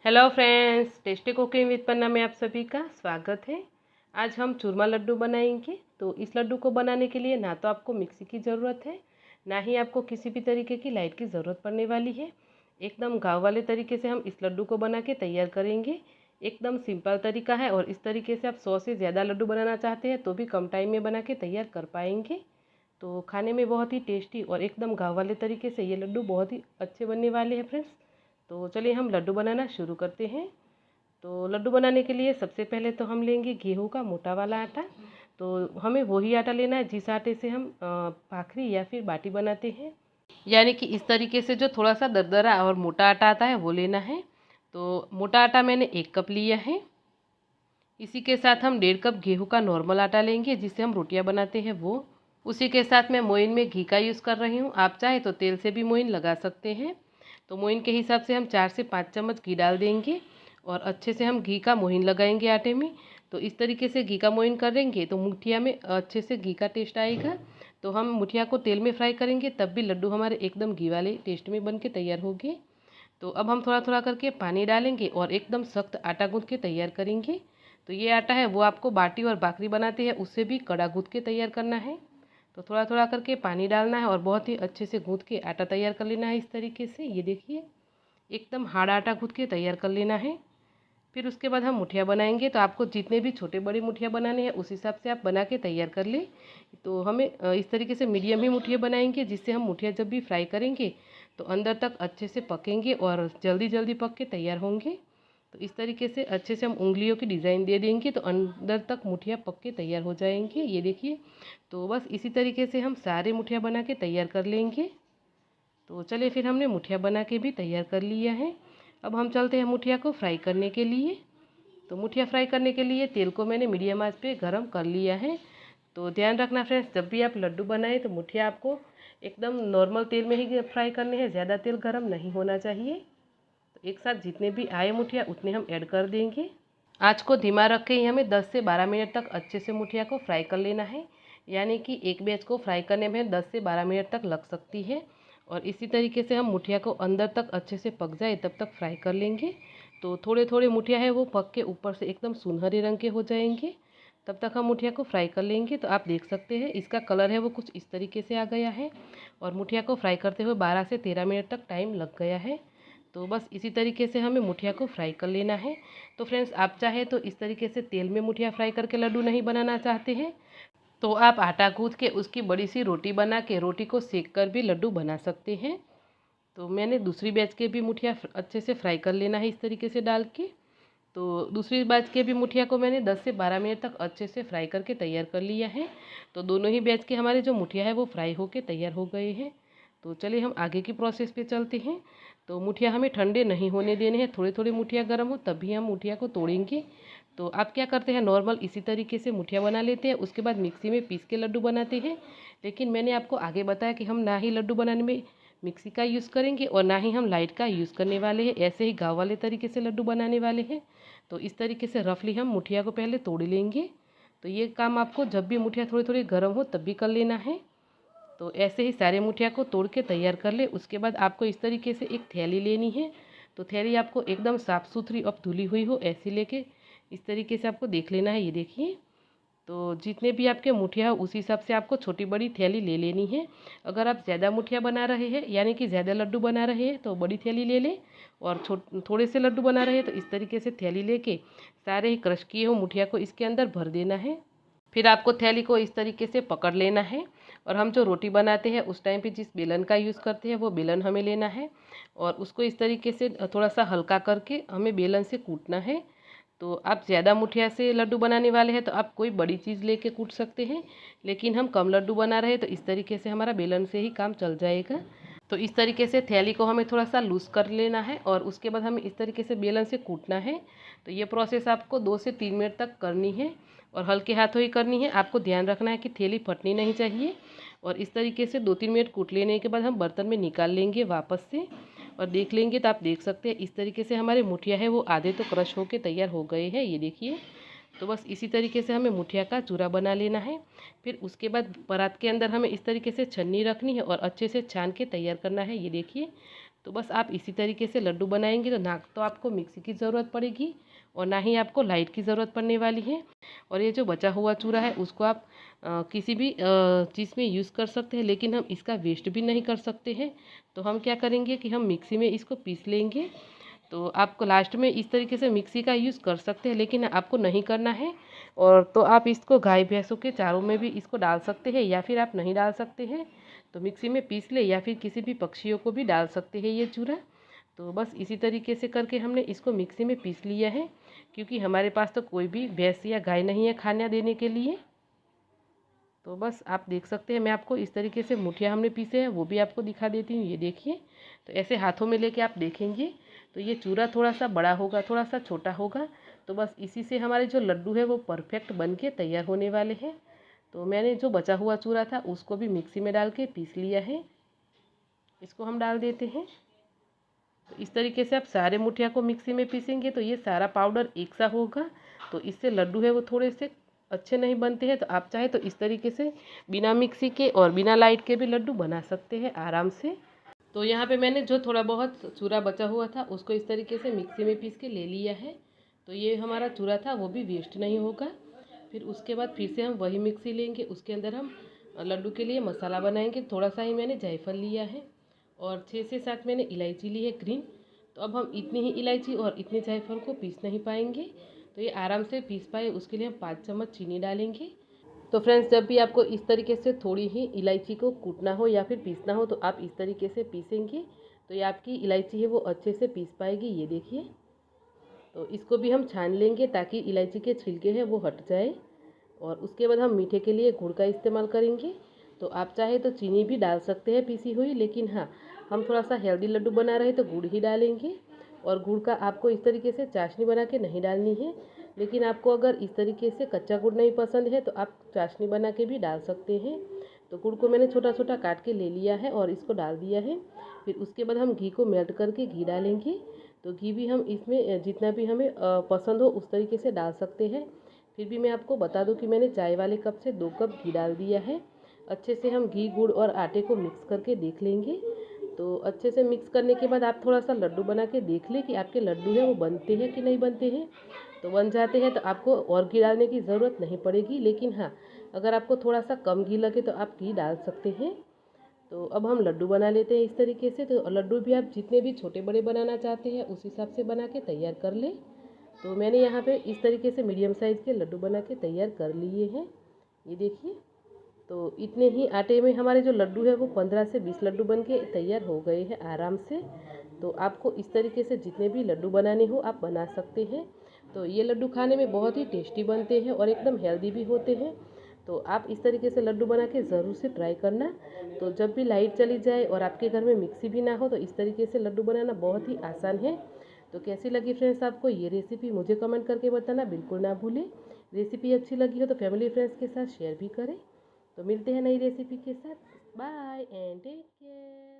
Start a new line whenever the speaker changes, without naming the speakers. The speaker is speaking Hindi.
Hello friends, tasty cooking with Panna में आप सभी का स्वागत है। आज हम चूरमा लड्डू बनाएंगे। तो इस लड्डू को बनाने के लिए ना तो आपको मिक्सी की ज़रूरत है, ना ही आपको किसी भी तरीके की लाइट की ज़रूरत पड़ने वाली है। एकदम गाँव वाले तरीके से हम इस लड्डू को बना के तैयार करेंगे। एकदम सिंपल तरीका है और इस तरीके से आप 100 से ज़्यादा लड्डू बनाना चाहते हैं तो भी कम टाइम में बना के तैयार कर पाएंगे। तो खाने में बहुत ही टेस्टी और एकदम गाँव वाले तरीके से ये लड्डू बहुत ही अच्छे बनने वाले हैं फ्रेंड्स। तो चलिए हम लड्डू बनाना शुरू करते हैं। तो लड्डू बनाने के लिए सबसे पहले तो हम लेंगे गेहूं का मोटा वाला आटा। तो हमें वही आटा लेना है जिस आटे से हम भाखरी या फिर बाटी बनाते हैं, यानी कि इस तरीके से जो थोड़ा सा दरदरा और मोटा आटा आता है वो लेना है। तो मोटा आटा मैंने 1 कप लिया है। इसी के साथ हम 1.5 कप गेहूं का नॉर्मल आटा लेंगे जिससे हम रोटियां बनाते हैं वो। उसी के साथ मैं मोइन में घी का यूज़ कर रही हूँ, आप चाहे तो तेल से भी मोइन लगा सकते हैं। तो मोइन के हिसाब से हम 4 से 5 चम्मच घी डाल देंगे और अच्छे से हम घी का मोइन लगाएंगे आटे में। तो इस तरीके से घी का मोइन करेंगे तो मुठिया में अच्छे से घी का टेस्ट आएगा। तो हम मुठिया को तेल में फ्राई करेंगे तब भी लड्डू हमारे एकदम घी वाले टेस्ट में बन के तैयार होंगे। तो अब हम थोड़ा थोड़ा करके पानी डालेंगे और एकदम सख्त आटा गूँथ के तैयार करेंगे। तो ये आटा है वो आपको बाटी और भाकरी बनाते हैं उससे भी कड़ा गूँथ के तैयार करना है। तो थोड़ा थोड़ा करके पानी डालना है और बहुत ही अच्छे से गूँथ के आटा तैयार कर लेना है। इस तरीके से ये देखिए एकदम हार्ड आटा गूँथ के तैयार कर लेना है। फिर उसके बाद हम मुठिया बनाएंगे। तो आपको जितने भी छोटे बड़े मुठिया बनाने हैं उस हिसाब से आप बना के तैयार कर ले। तो हमें इस तरीके से मीडियम ही मुठिया बनाएंगे जिससे हम मुठिया जब भी फ्राई करेंगे तो अंदर तक अच्छे से पकेंगे और जल्दी जल्दी पक के तैयार होंगे। तो इस तरीके से अच्छे से हम उंगलियों की डिज़ाइन दे देंगे तो अंदर तक मुठिया पक के तैयार हो जाएंगे। ये देखिए, तो बस इसी तरीके से हम सारे मुठिया बना के तैयार कर लेंगे। तो चलिए फिर हमने मुठिया बना के भी तैयार कर लिया है। अब हम चलते हैं मुठिया को फ्राई करने के लिए। तो मुठिया फ्राई करने के लिए तेल को मैंने मीडियम आंच पे गरम कर लिया है। तो ध्यान रखना फ्रेंड्स, जब भी आप लड्डू बनाएं तो मुठिया आपको एकदम नॉर्मल तेल में ही फ्राई करने हैं, ज़्यादा तेल गरम नहीं होना चाहिए। तो एक साथ जितने भी आए मुठिया उतने हम ऐड कर देंगे। आँच को धीमा रख के ही हमें 10 से 12 मिनट तक अच्छे से मुठिया को फ्राई कर लेना है, यानी कि एक बैच को फ्राई करने में 10 से 12 मिनट तक लग सकती है। और इसी तरीके से हम मुठिया को अंदर तक अच्छे से पक जाए तब तक फ्राई कर लेंगे। तो थोड़े थोड़े मुठिया है वो पक के ऊपर से एकदम सुनहरे रंग के हो जाएंगे, तब तक हम मुठिया को फ्राई कर लेंगे। तो आप देख सकते हैं इसका कलर है वो कुछ इस तरीके से आ गया है और मुठिया को फ्राई करते हुए 12 से 13 मिनट तक टाइम लग गया है। तो बस इसी तरीके से हमें मुठिया को फ्राई कर लेना है। तो फ्रेंड्स, आप चाहे तो इस तरीके से तेल में मुठिया फ्राई करके लड्डू नहीं बनाना चाहते हैं तो आप आटा गूँथ के उसकी बड़ी सी रोटी बना के रोटी को सेक कर भी लड्डू बना सकते हैं। तो मैंने दूसरी बैच के भी मुठिया अच्छे से फ्राई कर लेना है इस तरीके से डाल के। तो दूसरी बैच के भी मुठिया को मैंने 10 से 12 मिनट तक अच्छे से फ्राई करके तैयार कर लिया है। तो दोनों ही बैच के हमारे जो मुठिया है वो फ्राई होके तैयार हो गए हैं। तो चलिए हम आगे की प्रोसेस पे चलते हैं। तो मुठिया हमें ठंडे नहीं होने देने हैं, थोड़े थोड़े मुठिया गर्म हो तभी हम मुठिया को तोड़ेंगे। तो आप क्या करते हैं, नॉर्मल इसी तरीके से मुठिया बना लेते हैं, उसके बाद मिक्सी में पीस के लड्डू बनाते हैं। लेकिन मैंने आपको आगे बताया कि हम ना ही लड्डू बनाने में मिक्सी का यूज़ करेंगे और ना ही हम लाइट का यूज़ करने वाले हैं, ऐसे ही गाँव वाले तरीके से लड्डू बनाने वाले हैं। तो इस तरीके से रफली हम मुठिया को पहले तोड़ लेंगे। तो ये काम आपको जब भी मुठिया थोड़ी थोड़ी गर्म हो तब भी कर लेना है। तो ऐसे ही सारे मुठिया को तोड़ के तैयार कर ले। उसके बाद आपको इस तरीके से एक थैली लेनी है। तो थैली आपको एकदम साफ़ सुथरी और धुली हुई हो ऐसी लेके इस तरीके से आपको देख लेना है। ये देखिए, तो जितने भी आपके मुठिया हो उस हिसाब से आपको छोटी बड़ी थैली ले लेनी है। अगर आप ज़्यादा मुठिया बना रहे हैं यानी कि ज़्यादा लड्डू बना रहे हैं तो बड़ी थैली ले लें, और थोड़े से लड्डू बना रहे हैं तो इस तरीके से थैली लेके सारे ही क्रश किए हुए मुठिया को इसके अंदर भर देना है। फिर आपको थैली को इस तरीके से पकड़ लेना है और हम जो रोटी बनाते हैं उस टाइम पे जिस बेलन का यूज़ करते हैं वो बेलन हमें लेना है और उसको इस तरीके से थोड़ा सा हल्का करके हमें बेलन से कूटना है। तो आप ज़्यादा मुठिया से लड्डू बनाने वाले हैं तो आप कोई बड़ी चीज़ लेके कूट सकते हैं, लेकिन हम कम लड्डू बना रहे हैं तो इस तरीके से हमारा बेलन से ही काम चल जाएगा। तो इस तरीके से थैली को हमें थोड़ा सा लूज़ कर लेना है और उसके बाद हमें इस तरीके से बेलन से कूटना है। तो ये प्रोसेस आपको 2 से 3 मिनट तक करनी है और हल्के हाथों ही करनी है। आपको ध्यान रखना है कि थैली फटनी नहीं चाहिए। और इस तरीके से 2-3 मिनट कूट लेने के बाद हम बर्तन में निकाल लेंगे वापस से और देख लेंगे। तो आप देख सकते हैं इस तरीके से हमारे मुठिया है वो आधे तो क्रश होके तैयार हो गए हैं। ये देखिए, तो बस इसी तरीके से हमें मुठिया का चूरा बना लेना है। फिर उसके बाद परात के अंदर हमें इस तरीके से छन्नी रखनी है और अच्छे से छान के तैयार करना है। ये देखिए, तो बस आप इसी तरीके से लड्डू बनाएंगे तो ना तो आपको मिक्सी की ज़रूरत पड़ेगी और ना ही आपको लाइट की ज़रूरत पड़ने वाली है। और ये जो बचा हुआ चूरा है उसको आप किसी भी चीज़ में यूज़ कर सकते हैं, लेकिन हम इसका वेस्ट भी नहीं कर सकते हैं। तो हम क्या करेंगे कि हम मिक्सी में इसको पीस लेंगे। तो आपको लास्ट में इस तरीके से मिक्सी का यूज़ कर सकते हैं, लेकिन आपको नहीं करना है। और तो आप इसको गाय भैंसों के चारों में भी इसको डाल सकते हैं, या फिर आप नहीं डाल सकते हैं तो मिक्सी में पीस ले, या फिर किसी भी पक्षियों को भी डाल सकते हैं ये चूरा। तो बस इसी तरीके से करके हमने इसको मिक्सी में पीस लिया है, क्योंकि हमारे पास तो कोई भी भैंस या गाय नहीं है खाना देने के लिए। तो बस आप देख सकते हैं, मैं आपको इस तरीके से मुठिया हमने पीसे हैं वो भी आपको दिखा देती हूँ। ये देखिए, तो ऐसे हाथों में लेके आप देखेंगे तो ये चूरा थोड़ा सा बड़ा होगा, थोड़ा सा छोटा होगा। तो बस इसी से हमारे जो लड्डू है वो परफेक्ट बन के तैयार होने वाले हैं। तो मैंने जो बचा हुआ चूरा था उसको भी मिक्सी में डाल के पीस लिया है। इसको हम डाल देते हैं। तो इस तरीके से आप सारे मुठिया को मिक्सी में पीसेंगे तो ये सारा पाउडर एक सा होगा। तो इससे लड्डू है वो थोड़े से अच्छे नहीं बनते हैं। तो आप चाहे तो इस तरीके से बिना मिक्सी के और बिना लाइट के भी लड्डू बना सकते हैं आराम से। तो यहाँ पे मैंने जो थोड़ा बहुत चूरा बचा हुआ था उसको इस तरीके से मिक्सी में पीस के ले लिया है। तो ये हमारा चूरा था वो भी वेस्ट नहीं होगा। फिर उसके बाद फिर से हम वही मिक्सी लेंगे, उसके अंदर हम लड्डू के लिए मसाला बनाएंगे। थोड़ा सा ही मैंने जायफल लिया है और 6 से 7 मैंने इलायची ली है ग्रीन। तो अब हम इतनी ही इलायची और इतने जायफल को पीस नहीं पाएंगे, तो ये आराम से पीस पाए उसके लिए हम 5 चम्मच चीनी डालेंगे। तो फ्रेंड्स, जब भी आपको इस तरीके से थोड़ी ही इलायची को कूटना हो या फिर पीसना हो तो आप इस तरीके से पीसेंगे तो ये आपकी इलायची है वो अच्छे से पीस पाएगी। ये देखिए, तो इसको भी हम छान लेंगे ताकि इलायची के छिलके हैं वो हट जाए। और उसके बाद हम मीठे के लिए गुड़ का इस्तेमाल करेंगे। तो आप चाहे तो चीनी भी डाल सकते हैं पीसी हुई, लेकिन हाँ, हम थोड़ा सा हेल्दी लड्डू बना रहे तो गुड़ ही डालेंगे। और गुड़ का आपको इस तरीके से चाशनी बना के नहीं डालनी है, लेकिन आपको अगर इस तरीके से कच्चा गुड़ नहीं पसंद है तो आप चाशनी बना के भी डाल सकते हैं। तो गुड़ को मैंने छोटा छोटा काट के ले लिया है और इसको डाल दिया है। फिर उसके बाद हम घी को मेल्ट करके घी डालेंगे। तो घी भी हम इसमें जितना भी हमें पसंद हो उस तरीके से डाल सकते हैं। फिर भी मैं आपको बता दूं कि मैंने चाय वाले कप से 2 कप घी डाल दिया है। अच्छे से हम घी, गुड़ और आटे को मिक्स करके देख लेंगे। तो अच्छे से मिक्स करने के बाद आप थोड़ा सा लड्डू बना के देख लें कि आपके लड्डू हैं वो बनते हैं कि नहीं बनते हैं। तो बन जाते हैं तो आपको और घी डालने की ज़रूरत नहीं पड़ेगी, लेकिन हाँ, अगर आपको थोड़ा सा कम घी लगे तो आप घी डाल सकते हैं। तो अब हम लड्डू बना लेते हैं इस तरीके से। तो लड्डू भी आप जितने भी छोटे बड़े बनाना चाहते हैं उस हिसाब से बना के तैयार कर लें। तो मैंने यहाँ पे इस तरीके से मीडियम साइज़ के लड्डू बना के तैयार कर लिए हैं। ये देखिए, तो इतने ही आटे में हमारे जो लड्डू है वो 15 से 20 लड्डू बन के तैयार हो गए हैं आराम से। तो आपको इस तरीके से जितने भी लड्डू बनाने हो आप बना सकते हैं। तो ये लड्डू खाने में बहुत ही टेस्टी बनते हैं और एकदम हेल्दी भी होते हैं। तो आप इस तरीके से लड्डू बना के ज़रूर से ट्राई करना। तो जब भी लाइट चली जाए और आपके घर में मिक्सी भी ना हो तो इस तरीके से लड्डू बनाना बहुत ही आसान है। तो कैसी लगी फ्रेंड्स आपको ये रेसिपी, मुझे कमेंट करके बताना बिल्कुल ना भूलें। रेसिपी अच्छी लगी हो तो फैमिली फ्रेंड्स के साथ शेयर भी करें। तो मिलते हैं नई रेसिपी के साथ। Bye and take care.